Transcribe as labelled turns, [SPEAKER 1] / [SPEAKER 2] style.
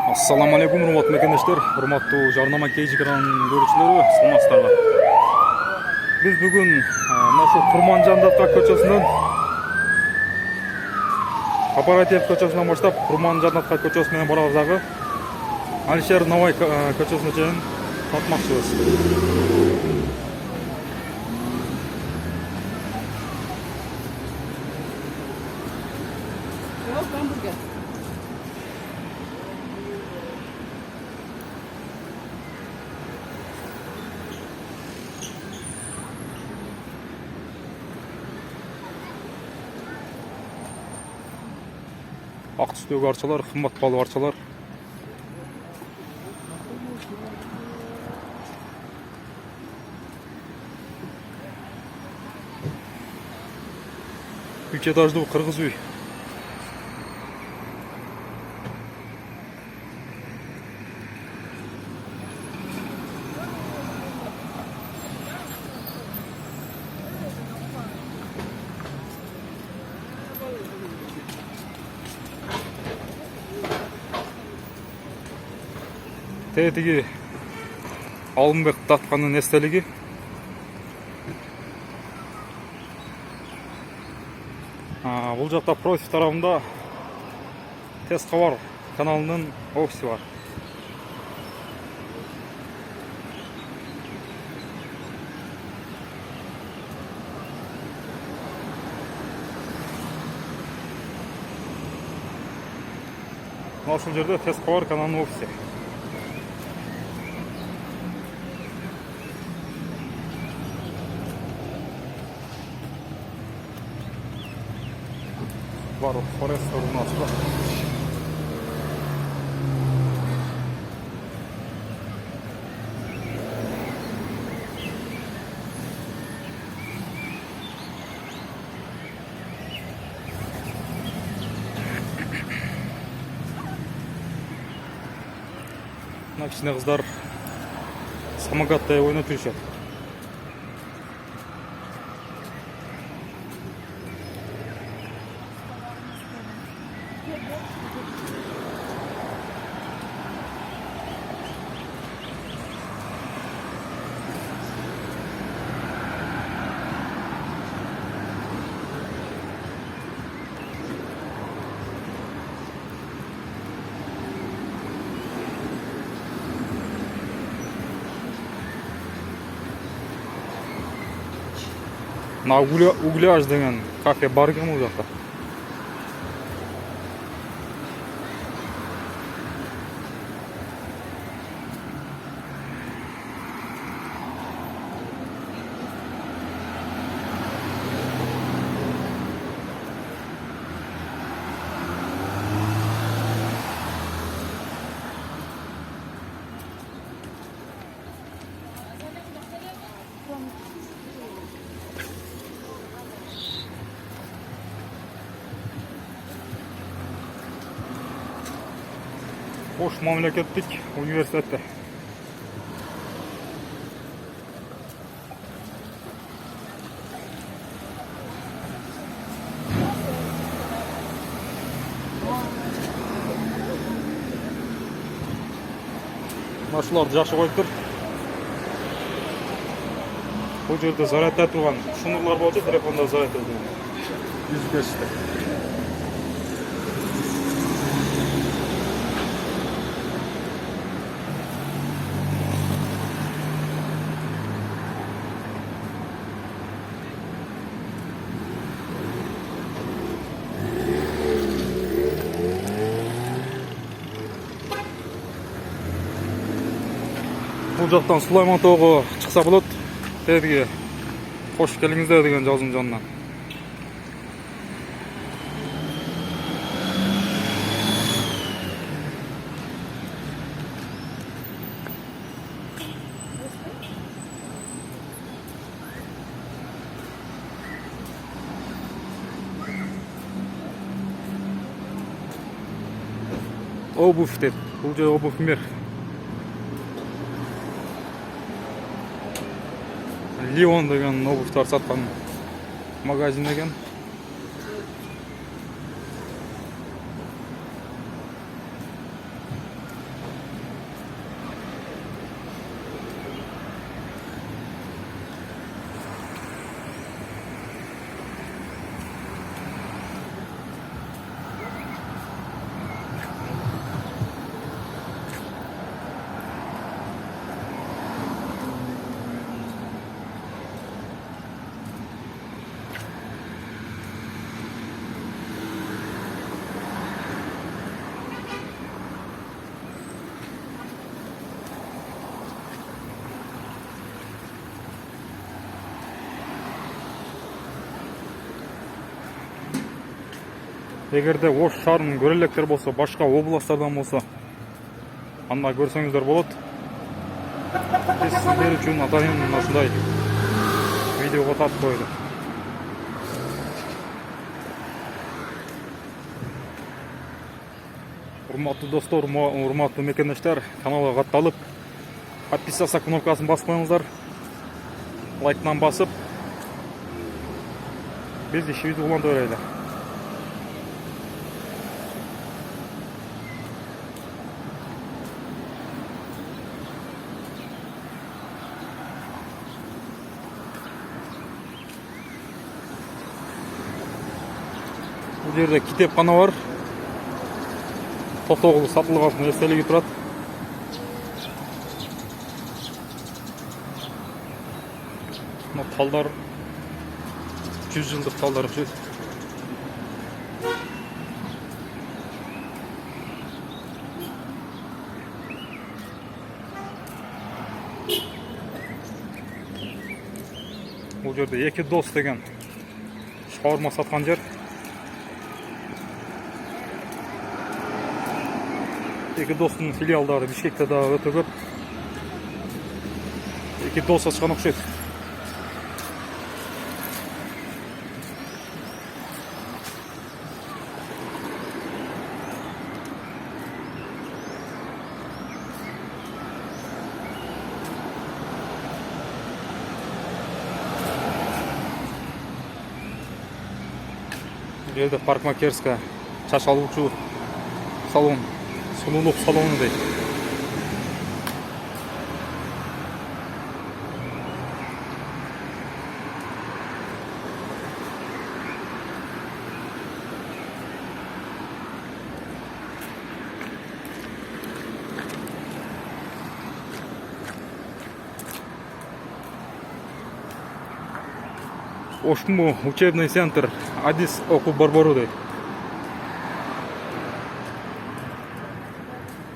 [SPEAKER 1] Ассаламу алейкум, урматтуу мекендештер, урматтуу жарнама KG каналынын көрүүчүлөрү, саламатсыздарбы. Биз бүгүн нашу Курманжандатка көчөсүнөн Кооператив көчөсүнөн баштап Курманжандатка көчөсү менен барабыз дагы. Алишер Навай көчөсүнө чейин татмакчыбыз. Ак түстөгү арчалар, кымбат баалуу арчалар. Үч этаждуу кыргыз үй. Тетиги Алымбек Таткандын эстелиги. Бул жакта против тарабында Тез кабар каналынын офиси бар. Ушул жерде Тез кабар каналынын офиси. Бар форест у нас. Мына кичине кыздар самокатта ойноп жүрүшөт. На угляж деген кафе бар экен бул жакта. Ош мамлекеттик университети. Машиналарды жакшы коюптур. Бул жерде зарядта турган шнурлар болчу, телефонда зарядта турган. 105-те. Бул жактан Сулайман тоого чыкса болот. Тетиги кош келиңиздер деген жазуунун жанынан. Обувь деп, бул же обувь мир. Леон деген обувьтар саткан магазин екен. эгерде Ош шаарын көрө электер болсо, башка областтардан болсо, анда көрсөңүздөр болот. Биз сиздер үчүн атайын ушундай видеого тартып койдук. Урматтуу достор, урматтуу мекендештер, каналга катталып, подписаться кнопкасын басып коюңуздар. Лайктан басып, биз ишибизди уланта берели. Бул жерде китепкана бар. Токтогул сатылган эстелиги турат. Мына талдар 100 жылдык талдар окшойт. Бул жерде эки дос деген шаурма саткан жер. Эки достун филиалдары Бишкекте да өтө көп. Эки дос ачкан окшойт. Бул жерде парикмахерская, чач алуучу салон, сулуулук салону дейт. Ошму учебный центр, Адис окуу борбору дейт.